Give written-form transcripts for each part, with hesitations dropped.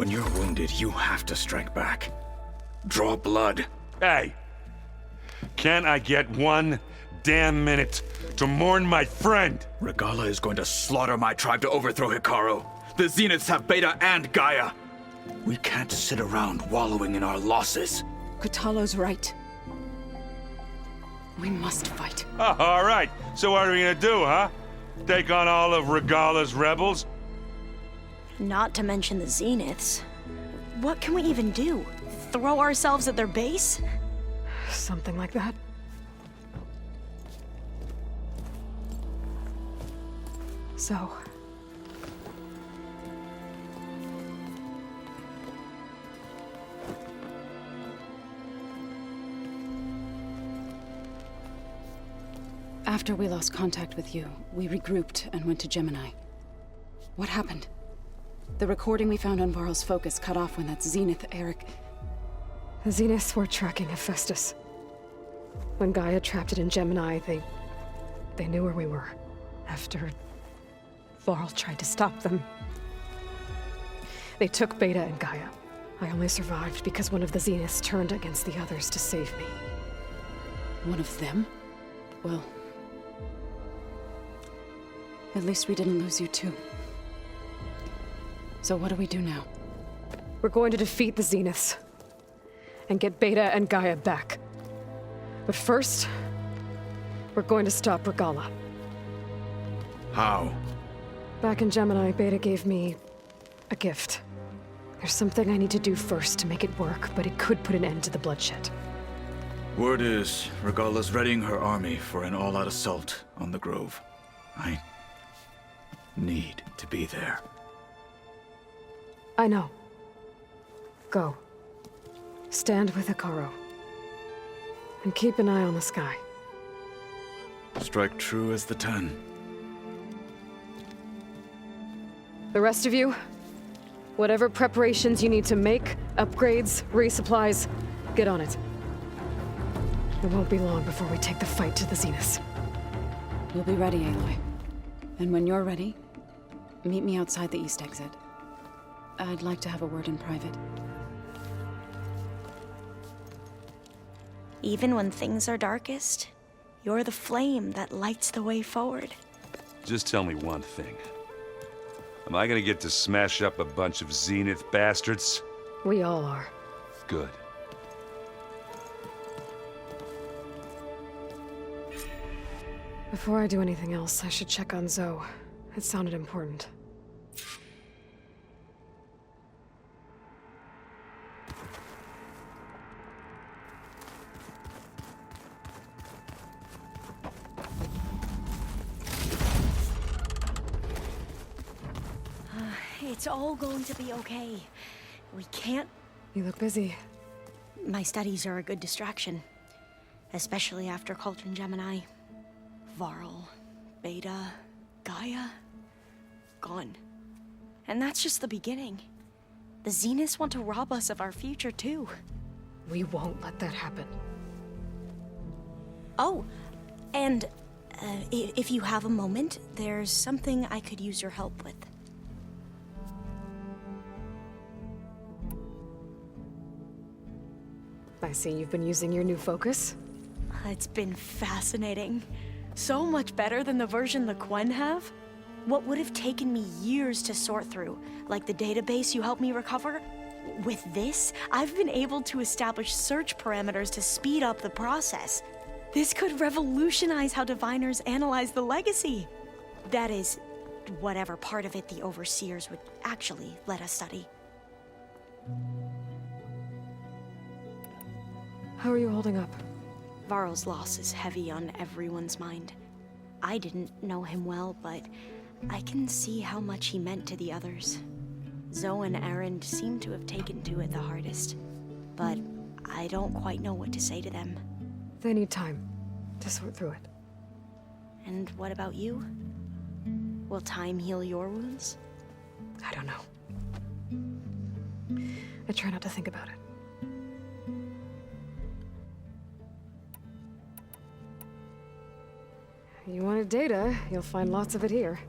When you're wounded, you have to strike back. Draw blood. Hey! Can't I get one damn minute to mourn my friend? Regalla is going to slaughter my tribe to overthrow Hekarro. The Zeniths have Beta and Gaia. We can't sit around wallowing in our losses. Kotallo's right. We must fight. Oh, all right. So what are we gonna do, huh? Take on all of Regalla's rebels? Not to mention the Zeniths. What can we even do? Throw ourselves at their base? Something like that. So... After we lost contact with you, we regrouped and went to Gemini. What happened? The recording we found on Varl's focus cut off when that Zenith, Eric... The Zeniths were tracking Hephaestus. When Gaia trapped it in Gemini, they knew where we were. After Varl tried to stop them, they took Beta and Gaia. I only survived because one of the Zeniths turned against the others to save me. One of them? Well... at least we didn't lose you too. So what do we do now? We're going to defeat the Zeniths. And get Beta and Gaia back. But first, we're going to stop Regalla. How? Back in Gemini, Beta gave me a gift. There's something I need to do first to make it work, but it could put an end to the bloodshed. Word is, Regalla's readying her army for an all-out assault on the Grove. I need to be there. I know. Go. Stand with Hekarro. And keep an eye on the sky. Strike true as the 10. The rest of you, whatever preparations you need to make, upgrades, resupplies, get on it. It won't be long before we take the fight to the Zeniths. We'll be ready, Aloy. And when you're ready, meet me outside the east exit. I'd like to have a word in private. Even when things are darkest, you're the flame that lights the way forward. Just tell me one thing. Am I gonna get to smash up a bunch of Zenith bastards? We all are. Good. Before I do anything else, I should check on Zoe. It sounded important. It's all going to be okay. We can't... You look busy. My studies are a good distraction. Especially after Cauldron Gemini. Varl, Beta, Gaia... gone. And that's just the beginning. The Zeniths want to rob us of our future, too. We won't let that happen. Oh, and if you have a moment, there's something I could use your help with. I see you've been using your new focus. It's been fascinating. So much better than the version the Quen have. What would have taken me years to sort through, like the database you helped me recover, with this, I've been able to establish search parameters to speed up the process. This could revolutionize how diviners analyze the legacy. That is, whatever part of it the overseers would actually let us study. How are you holding up? Varl's loss is heavy on everyone's mind. I didn't know him well, but I can see how much he meant to the others. Zoe and Erend seem to have taken to it the hardest, but I don't quite know what to say to them. They need time to sort through it. And what about you? Will time heal your wounds? I don't know. I try not to think about it. You wanted data, you'll find lots of it here.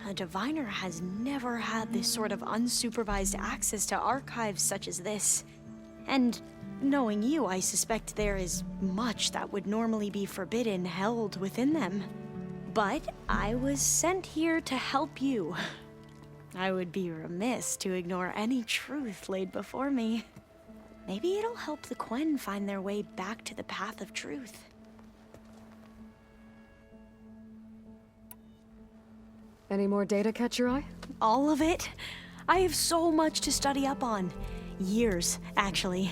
A diviner has never had this sort of unsupervised access to archives such as this. And knowing you, I suspect there is much that would normally be forbidden held within them. But I was sent here to help you. I would be remiss to ignore any truth laid before me. Maybe it'll help the Quen find their way back to the path of truth. Any more data catch your eye? All of it? I have so much to study up on. Years, actually.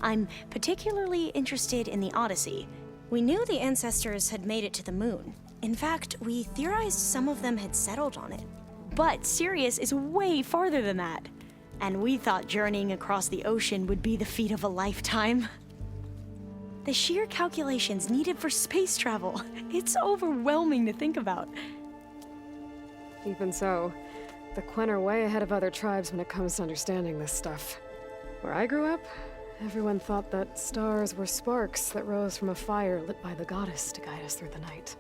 I'm particularly interested in the Odyssey. We knew the ancestors had made it to the moon. In fact, we theorized some of them had settled on it. But Sirius is way farther than that. And we thought journeying across the ocean would be the feat of a lifetime. The sheer calculations needed for space travel, it's overwhelming to think about. Even so, the Quen are way ahead of other tribes when it comes to understanding this stuff. Where I grew up, everyone thought that stars were sparks that rose from a fire lit by the goddess to guide us through the night.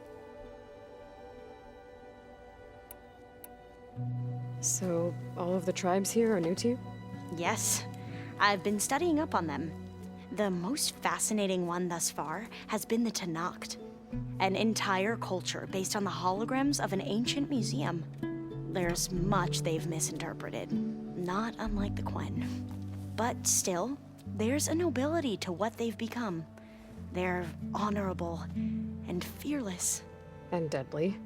So, all of the tribes here are new to you? Yes, I've been studying up on them. The most fascinating one thus far has been the Tenakth, an entire culture based on the holograms of an ancient museum. There's much they've misinterpreted, not unlike the Quen. But still, there's a nobility to what they've become. They're honorable and fearless. And deadly.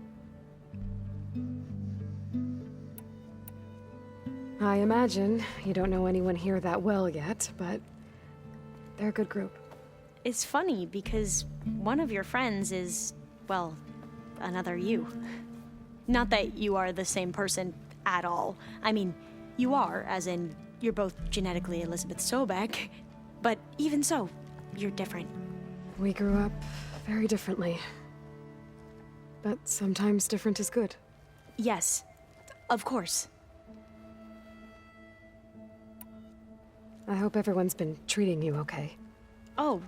I imagine you don't know anyone here that well yet, but they're a good group. It's funny because one of your friends is, well, another you. Not that you are the same person at all. I mean, you are, as in, you're both genetically Elizabeth Sobek, but even so, you're different. We grew up very differently. But sometimes different is good. Yes, of course. I hope everyone's been treating you okay. Oh,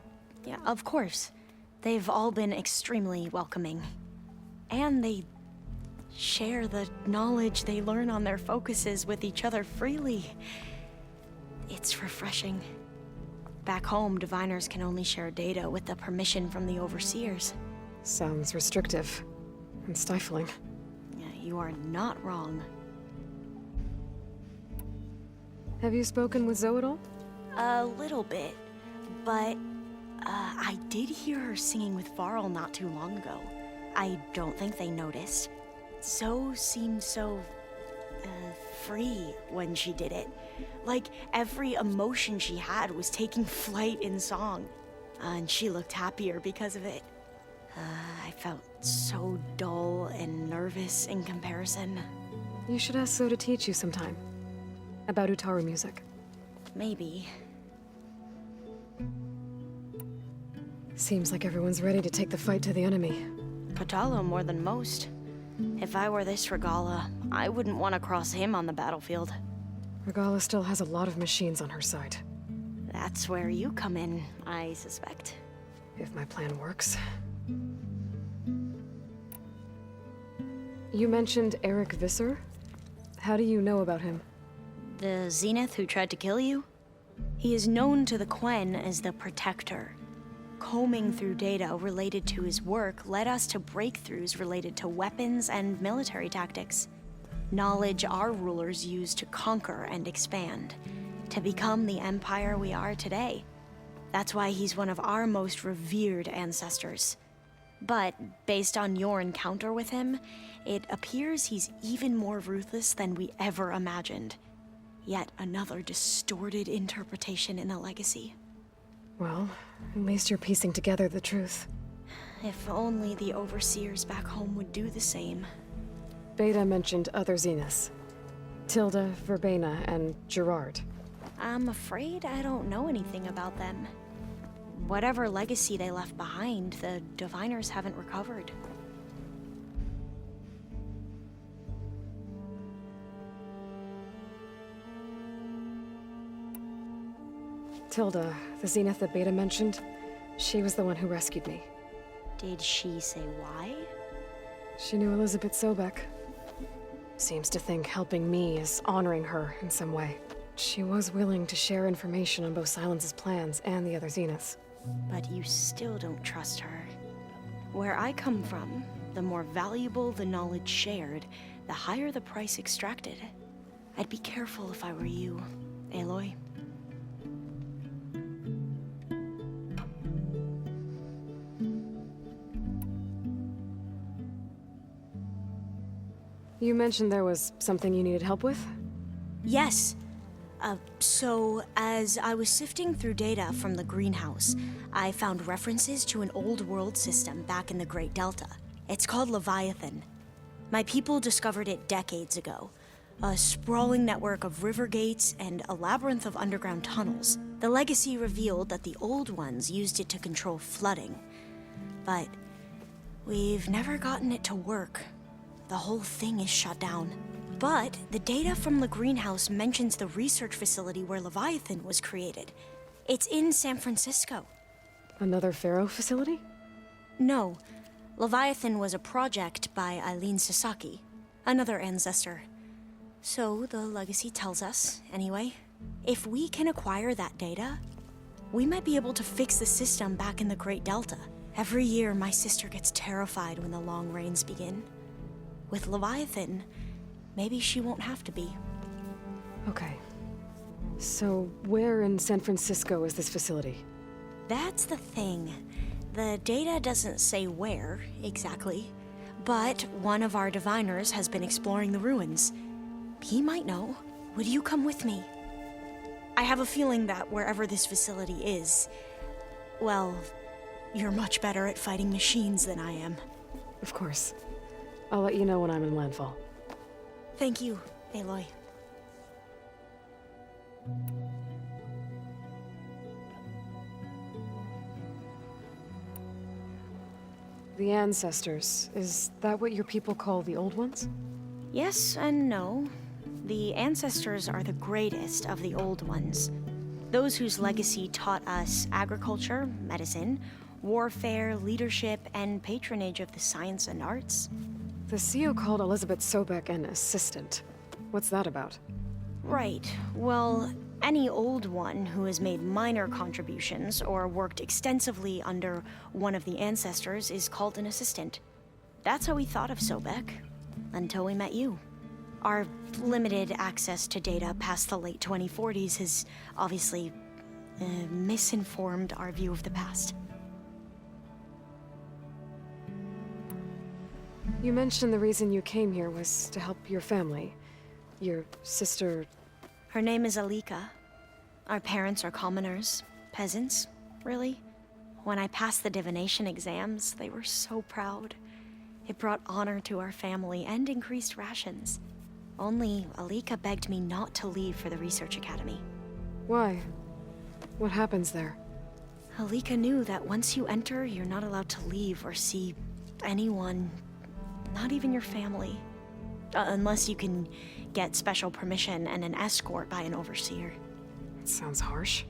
yeah, of course. They've all been extremely welcoming. And they share the knowledge they learn on their focuses with each other freely. It's refreshing. Back home, diviners can only share data with the permission from the overseers. Sounds restrictive and stifling. Yeah, you are not wrong. Have you spoken with Zoe at all? A little bit, but I did hear her singing with Varl not too long ago. I don't think they noticed. Zoe seemed so free when she did it. Like every emotion she had was taking flight in song. And she looked happier because of it. I felt so dull and nervous in comparison. You should ask Zoe to teach you sometime. About Utaru music. Maybe. Seems like everyone's ready to take the fight to the enemy. Patalo more than most. If I were this Regalla, I wouldn't want to cross him on the battlefield. Regalla still has a lot of machines on her side. That's where you come in, I suspect. If my plan works. You mentioned Eric Visser? How do you know about him? The Zenith who tried to kill you? He is known to the Quen as the Protector. Combing through data related to his work led us to breakthroughs related to weapons and military tactics. Knowledge our rulers used to conquer and expand, to become the empire we are today. That's why he's one of our most revered ancestors. But based on your encounter with him, it appears he's even more ruthless than we ever imagined. Yet another distorted interpretation in the legacy. Well, at least you're piecing together the truth. If only the overseers back home would do the same. Beta mentioned other Zeniths. Tilda, Verbena, and Gerard. I'm afraid I don't know anything about them. Whatever legacy they left behind, the diviners haven't recovered. Tilda, the Zenith that Beta mentioned, she was the one who rescued me. Did she say why? She knew Elizabeth Sobek. Seems to think helping me is honoring her in some way. She was willing to share information on both Silence's plans and the other Zeniths. But you still don't trust her. Where I come from, the more valuable the knowledge shared, the higher the price extracted. I'd be careful if I were you, Aloy. You mentioned there was something you needed help with? Yes. So, as I was sifting through data from the greenhouse, I found references to an old world system back in the Great Delta. It's called Leviathan. My people discovered it decades ago. A sprawling network of river gates and a labyrinth of underground tunnels. The legacy revealed that the old ones used it to control flooding. But we've never gotten it to work. The whole thing is shut down. But the data from the greenhouse mentions the research facility where Leviathan was created. It's in San Francisco. Another Pharaoh facility? No. Leviathan was a project by Eileen Sasaki, another ancestor. So the legacy tells us, anyway. If we can acquire that data, we might be able to fix the system back in the Great Delta. Every year, my sister gets terrified when the long rains begin. With Leviathan, maybe she won't have to be. Okay. So, where in San Francisco is this facility? That's the thing. The data doesn't say where, exactly. But one of our diviners has been exploring the ruins. He might know. Would you come with me? I have a feeling that wherever this facility is, well, you're much better at fighting machines than I am. Of course. I'll let you know when I'm in landfall. Thank you, Aloy. The ancestors, is that what your people call the old ones? Yes and no. The ancestors are the greatest of the old ones. Those whose legacy taught us agriculture, medicine, warfare, leadership, and patronage of the science and arts. The CEO called Elizabeth Sobek an assistant. What's that about? Right. Well, any old one who has made minor contributions or worked extensively under one of the ancestors is called an assistant. That's how we thought of Sobek, until we met you. Our limited access to data past the late 2040s has obviously misinformed our view of the past. You mentioned the reason you came here was to help your family. Your sister... Her name is Alika. Our parents are commoners, peasants, really. When I passed the divination exams, they were so proud. It brought honor to our family and increased rations. Only Alika begged me not to leave for the research academy. Why? What happens there? Alika knew that once you enter, you're not allowed to leave or see anyone, not even your family. Unless you can get special permission and an escort by an overseer. It sounds harsh.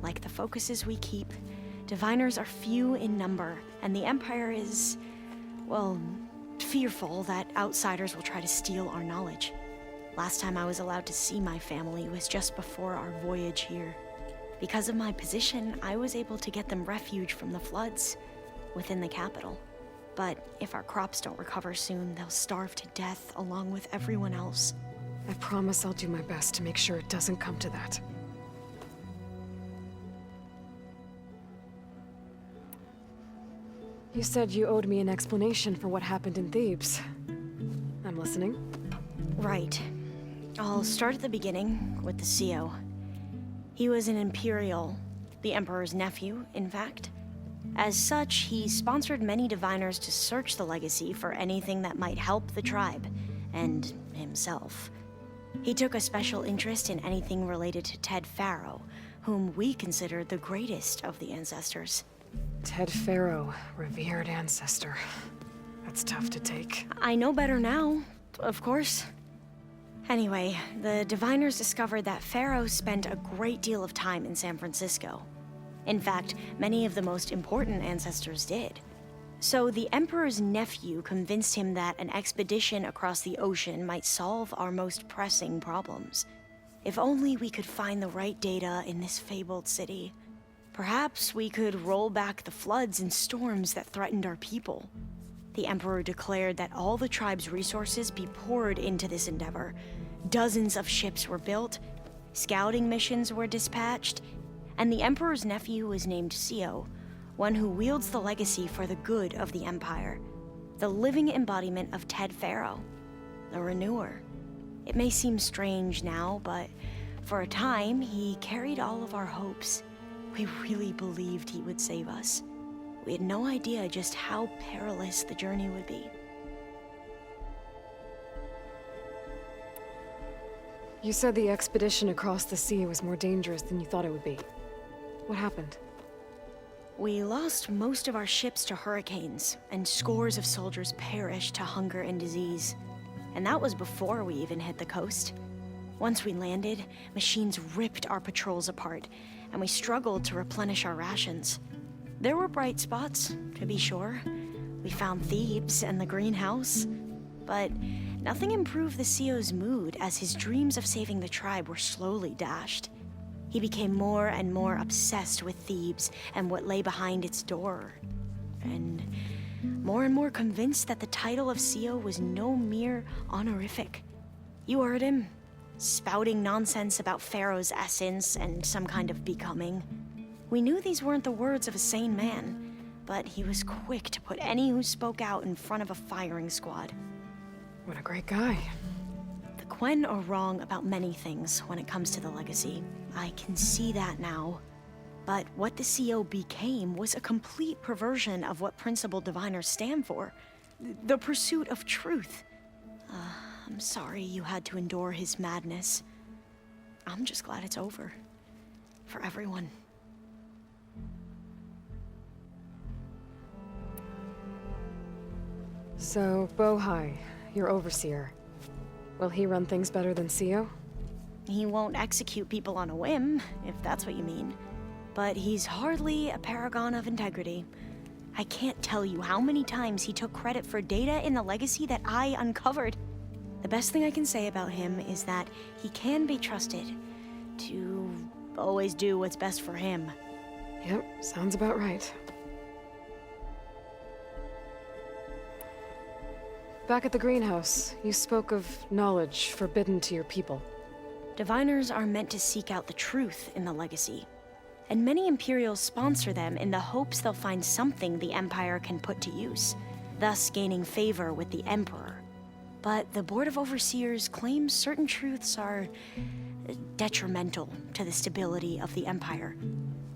Like the focuses we keep, diviners are few in number, and the Empire is, well, fearful that outsiders will try to steal our knowledge. Last time I was allowed to see my family was just before our voyage here. Because of my position, I was able to get them refuge from the floods within the capital. But if our crops don't recover soon, they'll starve to death along with everyone else. I promise I'll do my best to make sure it doesn't come to that. You said you owed me an explanation for what happened in Thebes. I'm listening. Right. I'll start at the beginning with the CEO. He was an Imperial, the Emperor's nephew, in fact. As such, he sponsored many diviners to search the legacy for anything that might help the tribe, and himself. He took a special interest in anything related to Ted Pharaoh, whom we consider the greatest of the ancestors. Ted Pharaoh, revered ancestor. That's tough to take. I know better now, of course. Anyway, the diviners discovered that Pharaoh spent a great deal of time in San Francisco. In fact, many of the most important ancestors did. So the Emperor's nephew convinced him that an expedition across the ocean might solve our most pressing problems. If only we could find the right data in this fabled city. Perhaps we could roll back the floods and storms that threatened our people. The Emperor declared that all the tribe's resources be poured into this endeavor. Dozens of ships were built, scouting missions were dispatched, and the Emperor's nephew was named Sio, one who wields the legacy for the good of the Empire. The living embodiment of Ted Faro, the Renewer. It may seem strange now, but for a time, he carried all of our hopes. We really believed he would save us. We had no idea just how perilous the journey would be. You said the expedition across the sea was more dangerous than you thought it would be. What happened? We lost most of our ships to hurricanes, and scores of soldiers perished to hunger and disease. And that was before we even hit the coast. Once we landed, machines ripped our patrols apart, and we struggled to replenish our rations. There were bright spots, to be sure. We found Thebes and the greenhouse, but nothing improved the CEO's mood as his dreams of saving the tribe were slowly dashed. He became more and more obsessed with Thebes and what lay behind its door, and more convinced that the title of CEO was no mere honorific. You heard him, spouting nonsense about Pharaoh's essence and some kind of becoming. We knew these weren't the words of a sane man, but he was quick to put any who spoke out in front of a firing squad. What a great guy. The Quen are wrong about many things when it comes to the legacy. I can see that now. But what the CO became was a complete perversion of what principled diviners stand for. The pursuit of truth. I'm sorry you had to endure his madness. I'm just glad it's over. For everyone. So, Bohai, your overseer. Will he run things better than CEO? He won't execute people on a whim, if that's what you mean. But he's hardly a paragon of integrity. I can't tell you how many times he took credit for data in the legacy that I uncovered. The best thing I can say about him is that he can be trusted to always do what's best for him. Yep, sounds about right. Back at the greenhouse, you spoke of knowledge forbidden to your people. Diviners are meant to seek out the truth in the legacy, and many Imperials sponsor them in the hopes they'll find something the Empire can put to use, thus gaining favor with the Emperor. But the Board of Overseers claims certain truths are detrimental to the stability of the Empire,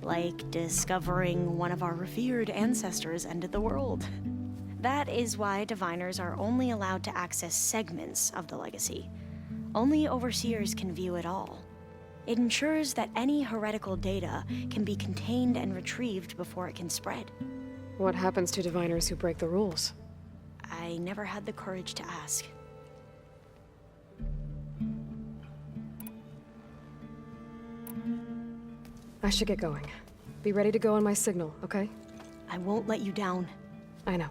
like discovering one of our revered ancestors ended the world. That is why diviners are only allowed to access segments of the legacy. Only overseers can view it all. It ensures that any heretical data can be contained and retrieved before it can spread. What happens to diviners who break the rules? I never had the courage to ask. I should get going. Be ready to go on my signal, okay? I won't let you down. I know.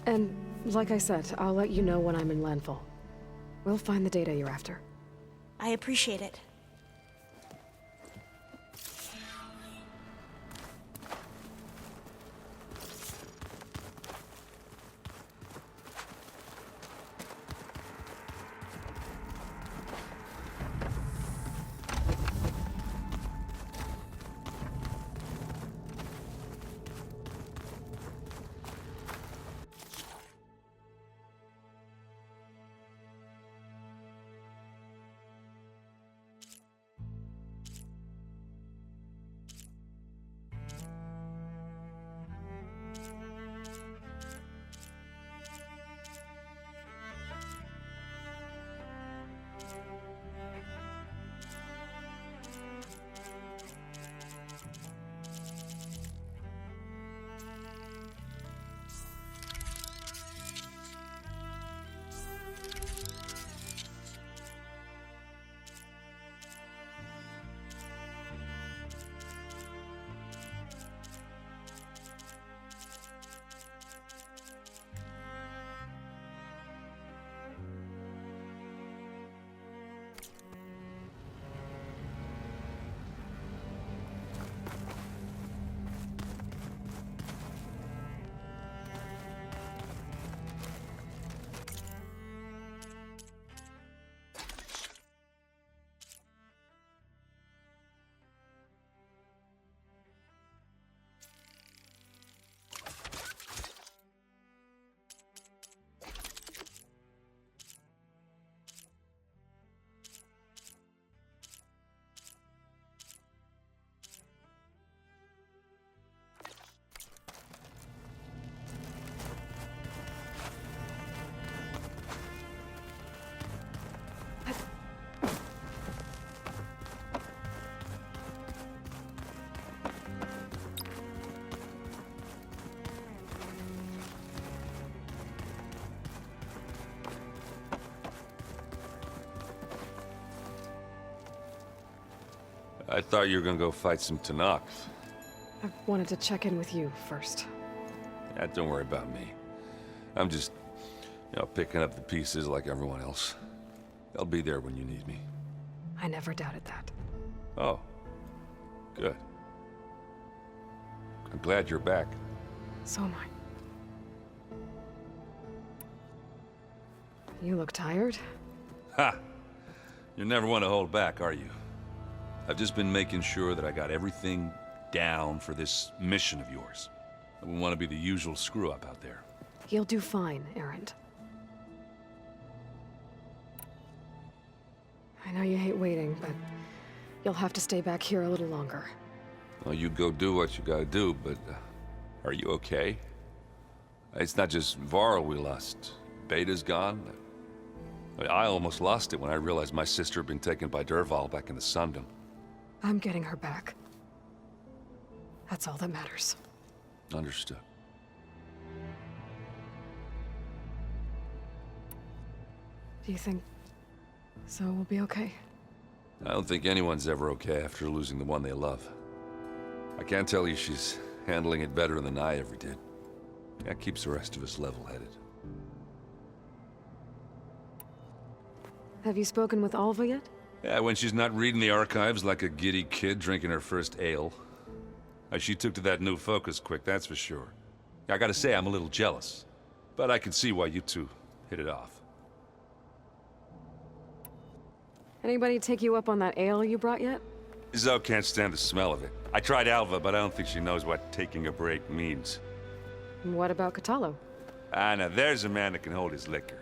And, like I said, I'll let you know when I'm in landfall. We'll find the data you're after. I appreciate it. I thought you were gonna go fight some Tenakth. I wanted to check in with you first. Yeah, don't worry about me. I'm just, picking up the pieces like everyone else. I'll be there when you need me. I never doubted that. Oh. Good. I'm glad you're back. So am I. You look tired. Ha! You never want to hold back, are you? I've just been making sure that I got everything down for this mission of yours. I wouldn't want to be the usual screw-up out there. You'll do fine, Erend. I know you hate waiting, but you'll have to stay back here a little longer. Well, you go do what you gotta do, but are you okay? It's not just Varl we lost. Beta's gone. I almost lost it when I realized my sister had been taken by Dervahl back in the Sundom. I'm getting her back. That's all that matters. Understood. Do you think Zoe will be okay? I don't think anyone's ever okay after losing the one they love. I can't tell you she's handling it better than I ever did. That keeps the rest of us level-headed. Have you spoken with Alva yet? Yeah, when she's not reading the archives like a giddy kid drinking her first ale. She took to that new focus quick, that's for sure. I gotta say, I'm a little jealous. But I can see why you two hit it off. Anybody take you up on that ale you brought yet? Zoe can't stand the smell of it. I tried Alva, but I don't think she knows what taking a break means. What about Catalo? Ah, now there's a man that can hold his liquor.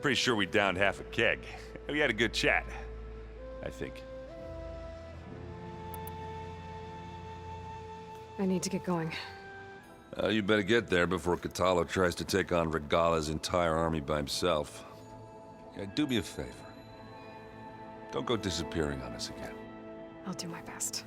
Pretty sure we downed half a keg. We had a good chat, I think. I need to get going. You better get there before Catalo tries to take on Regalla's entire army by himself. Yeah, do me a favor. Don't go disappearing on us again. I'll do my best.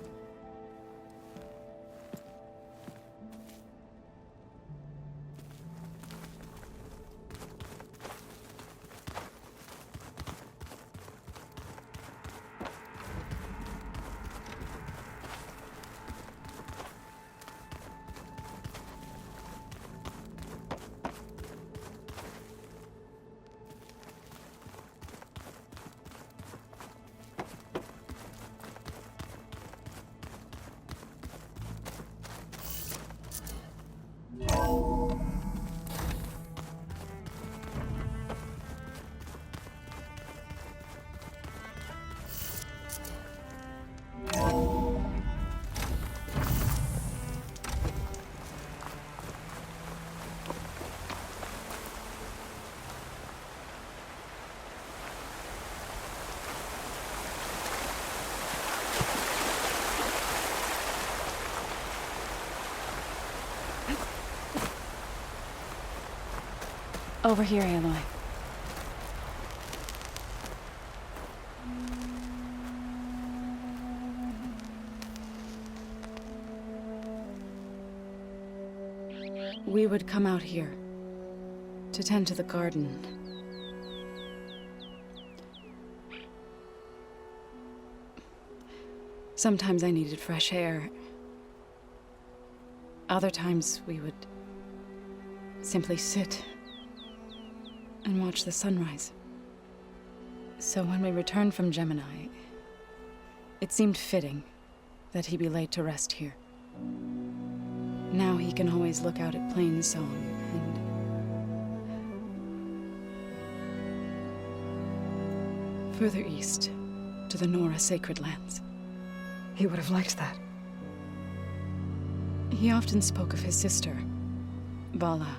Over here, Aloy. We would come out here to tend to the garden. Sometimes I needed fresh air. Other times we would simply sit and watch the sunrise. So when we returned from Gemini, it seemed fitting that he be laid to rest here. Now he can always look out at Plainsong and further east to the Nora sacred lands. He would have liked that. He often spoke of his sister, Vala.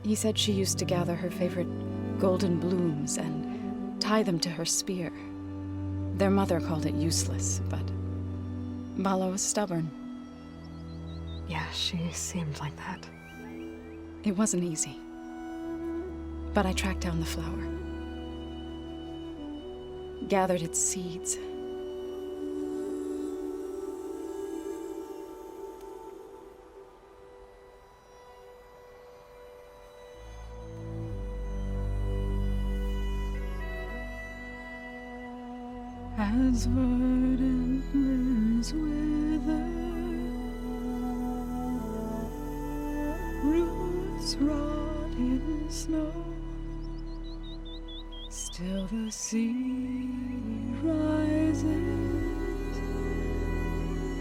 He said she used to gather her favorite golden blooms and tie them to her spear. Their mother called it useless, but Vala was stubborn. Yeah, she seemed like that. It wasn't easy. But I tracked down the flower. Gathered its seeds. As verdant limbs wither, roots rot in snow, still the sea rises,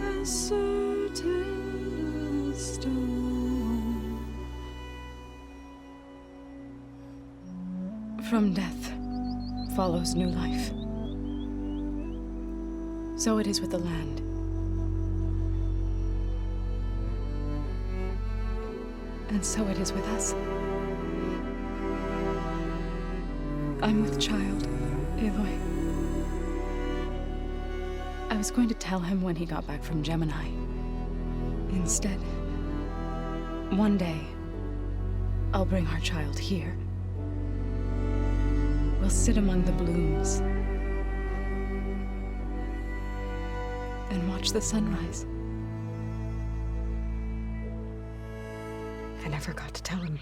as certain as stone. From death follows new life. So it is with the land. And so it is with us. I'm with child, Aloy. I was going to tell him when he got back from Gemini. Instead, one day, I'll bring our child here. We'll sit among the blooms and watch the sunrise. I never got to tell him.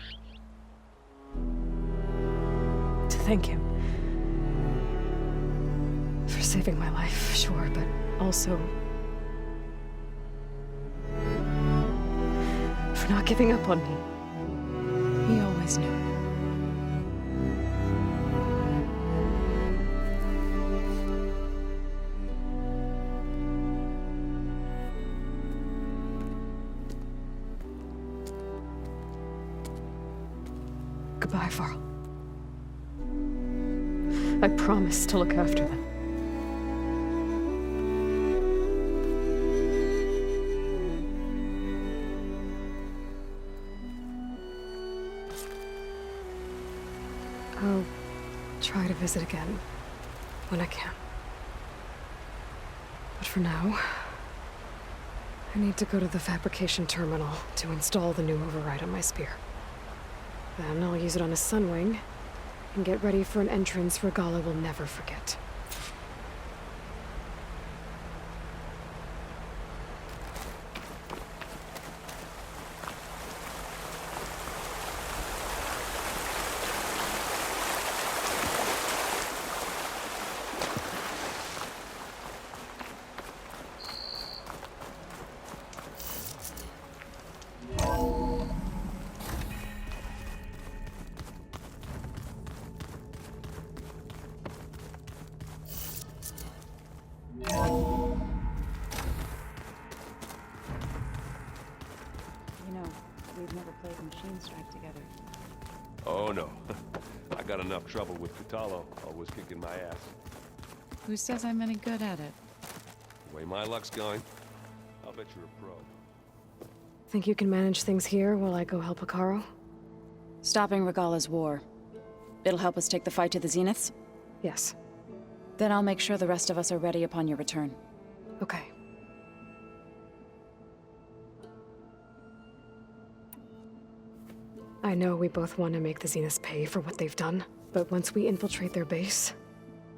To thank him. For saving my life, sure, but also for not giving up on me. He always knew. Goodbye, Varl. I promise to look after them. I'll try to visit again when I can. But for now, I need to go to the fabrication terminal to install the new override on my spear. Then I'll use it on a sunwing and get ready for an entrance Regalla will never forget. We've never played Machine Strike together. Oh no. I got enough trouble with Hekarro, always kicking my ass. Who says I'm any good at it? The way my luck's going, I'll bet you're a pro. Think you can manage things here while I go help Hekarro? Stopping Regalla's war. It'll help us take the fight to the Zeniths? Yes. Then I'll make sure the rest of us are ready upon your return. Okay. I know we both want to make the Zeniths pay for what they've done, but once we infiltrate their base,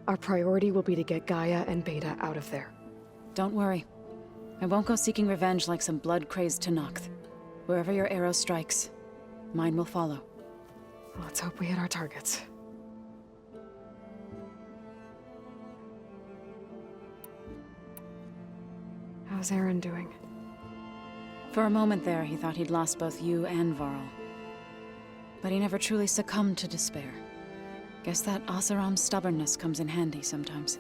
our priority will be to get Gaia and Beta out of there. Don't worry. I won't go seeking revenge like some blood-crazed Tenakth. Wherever your arrow strikes, mine will follow. Let's hope we hit our targets. How's Aaron doing? For a moment there, he thought he'd lost both you and Varl. But he never truly succumbed to despair. Guess that Oseram's stubbornness comes in handy sometimes.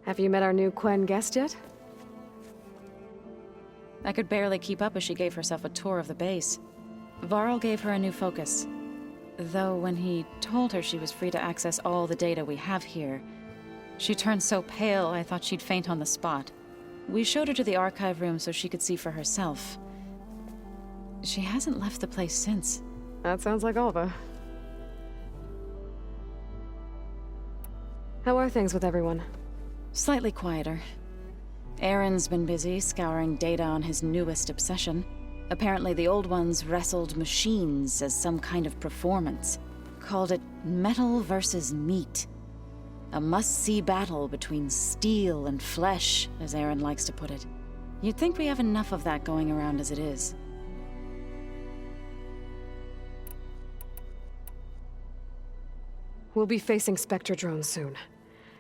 Have you met our new Quen guest yet? I could barely keep up as she gave herself a tour of the base. Varl gave her a new focus. Though when he told her she was free to access all the data we have here, she turned so pale I thought she'd faint on the spot. We showed her to the archive room so she could see for herself. She hasn't left the place since. That sounds like Alva. How are things with everyone? Slightly quieter. Aaron's been busy scouring data on his newest obsession. Apparently the old ones wrestled machines as some kind of performance. Called it metal versus meat. A must-see battle between steel and flesh, as Aaron likes to put it. You'd think we have enough of that going around as it is. We'll be facing Spectre drones soon.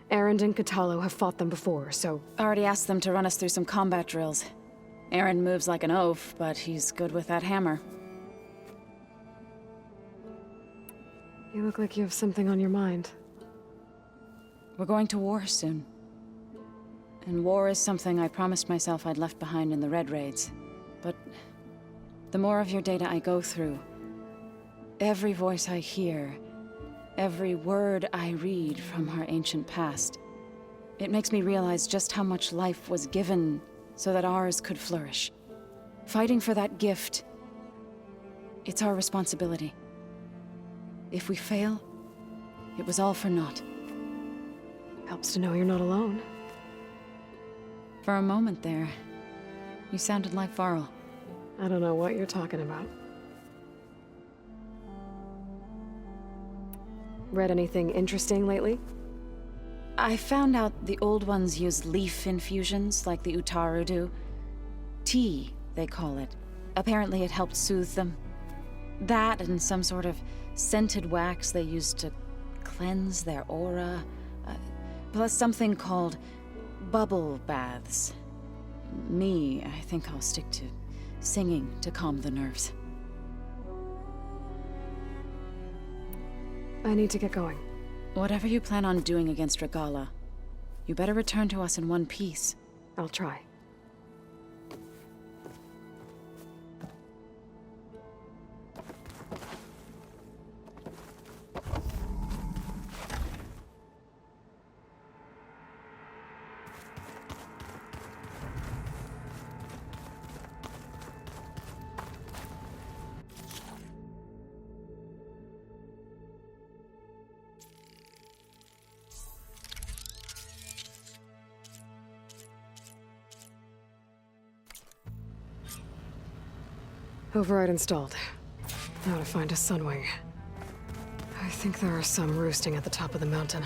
Aaron and Kotallo have fought them before, so... Already asked them to run us through some combat drills. Aaron moves like an oaf, but he's good with that hammer. You look like you have something on your mind. We're going to war soon. And war is something I promised myself I'd left behind in the Red Raids. But the more of your data I go through, every voice I hear, every word I read from our ancient past, it makes me realize just how much life was given so that ours could flourish. Fighting for that gift, it's our responsibility. If we fail, it was all for naught. Helps to know you're not alone. For a moment there, you sounded like Varl. I don't know what you're talking about. Read anything interesting lately? I found out the old ones use leaf infusions like the Utaru do. Tea, they call it. Apparently it helped soothe them. That and some sort of scented wax they used to cleanse their aura. Plus something called bubble baths. Me, I think I'll stick to singing to calm the nerves. I need to get going. Whatever you plan on doing against Regalla, you better return to us in one piece. I'll try. Override installed. Now to find a sunwing. I think there are some roosting at the top of the mountain.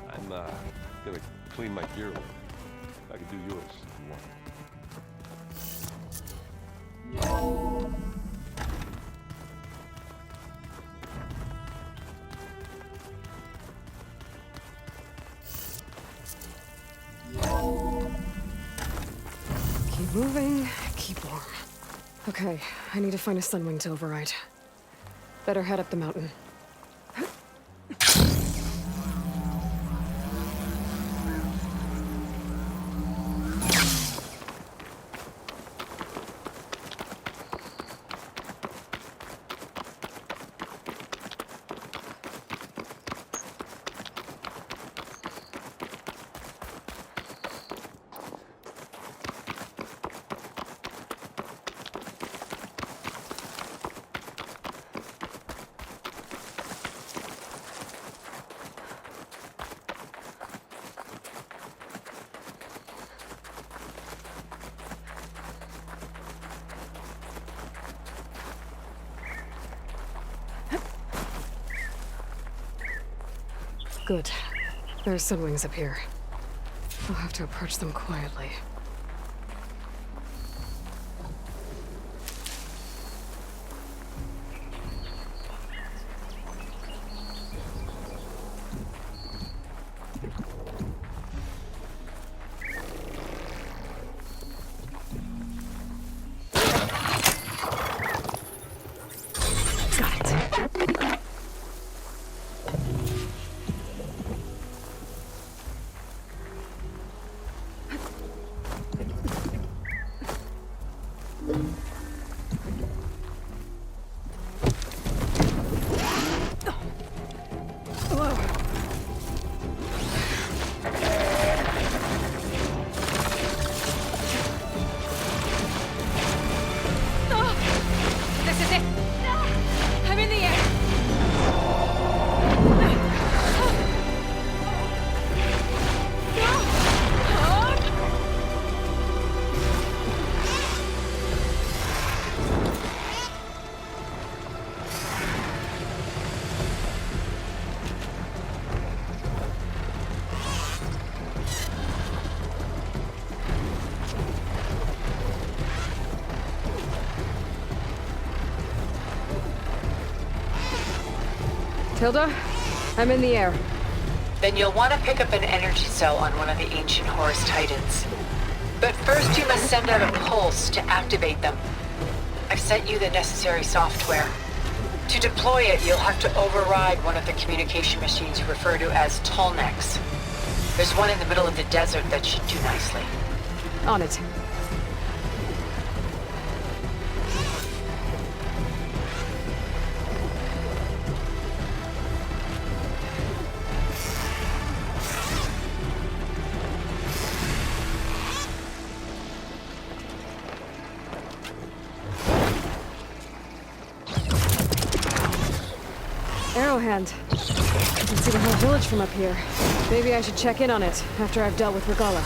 I'm, gonna clean my gear later. I can do yours if you want. Keep moving, keep warm. Okay, I need to find a sunwing to override. Better head up the mountain. Good. There are sunwings up here. I'll have to approach them quietly. Got it. Tilda, I'm in the air. Then you'll want to pick up an energy cell on one of the ancient Horus Titans. But first you must send out a pulse to activate them. I've sent you the necessary software. To deploy it, you'll have to override one of the communication machines you refer to as Tenakths. There's one in the middle of the desert that should do nicely. On it. Arrowhand. I can see the whole village from up here. Maybe I should check in on it after I've dealt with Regalla.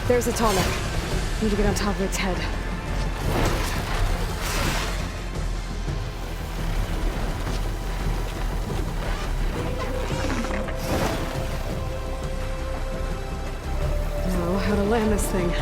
There's a Tenakth. Need to get on top of its head. Know how to land this thing.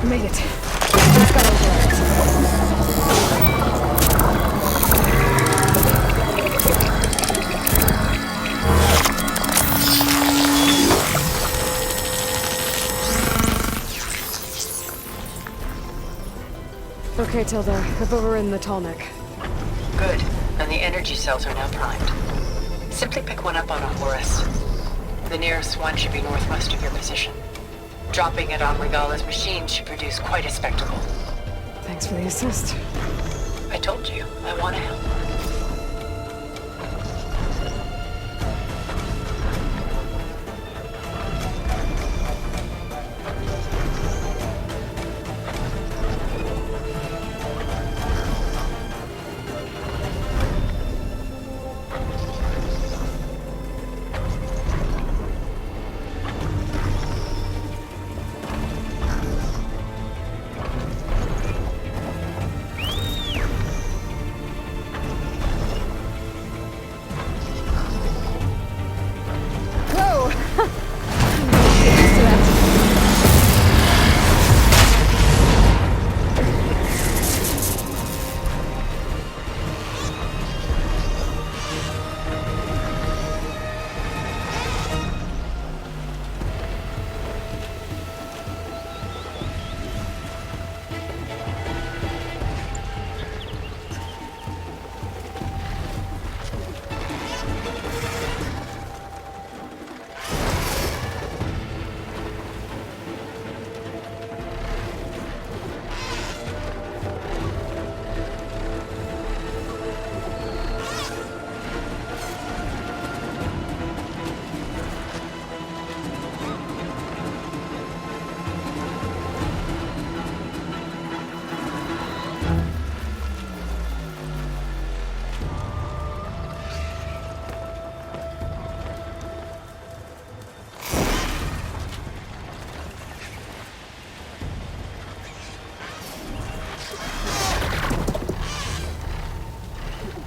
Made it. Just got over it. Okay, Tilda. I've overridden the tall neck. Good. And the energy cells are now primed. Simply pick one up on a Horus. The nearest one should be northwest of your position. Dropping it on Regalla's machine should produce quite a spectacle. Thanks for the assist. I told you, I want to help.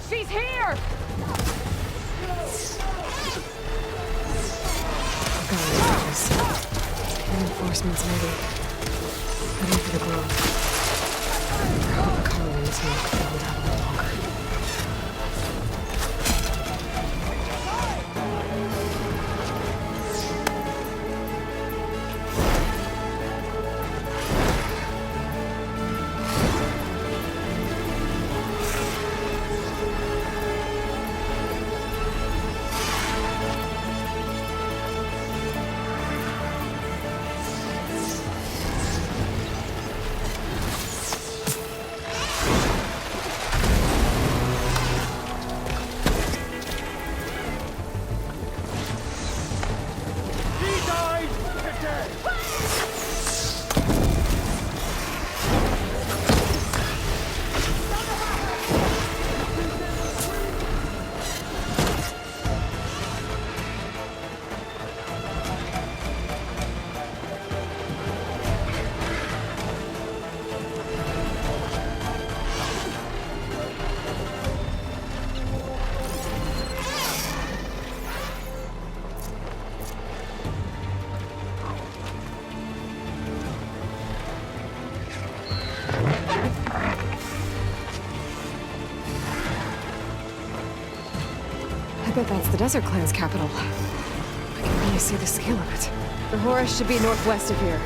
She's here! Reinforcements maybe. Heading for the grove. I hope Hekarro and his milk can hold out a little longer. I bet that's the Desert Clan's capital. I can really see the scale of it. The Horus should be northwest of here.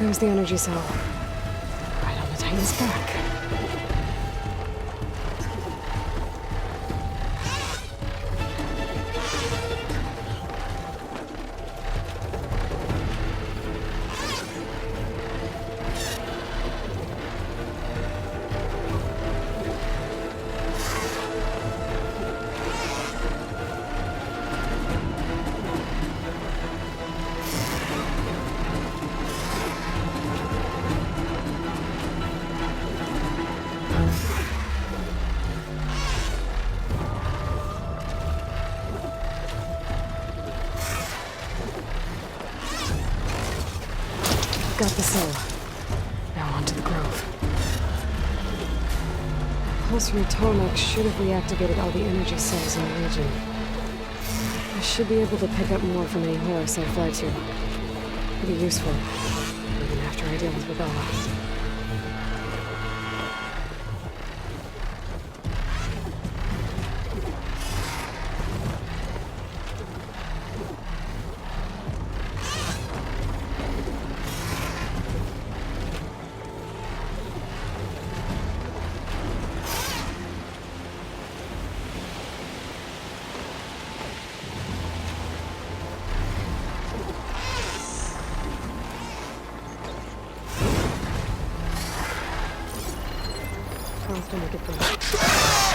There's the energy cell. Right on the Titan's back. Got the cell. Now onto the grove. The pulse from Tenakth should have reactivated all the energy cells in the region. I should be able to pick up more from any horse I fly to. Pretty useful, even after I deal with Regalla. I'll have to make it go.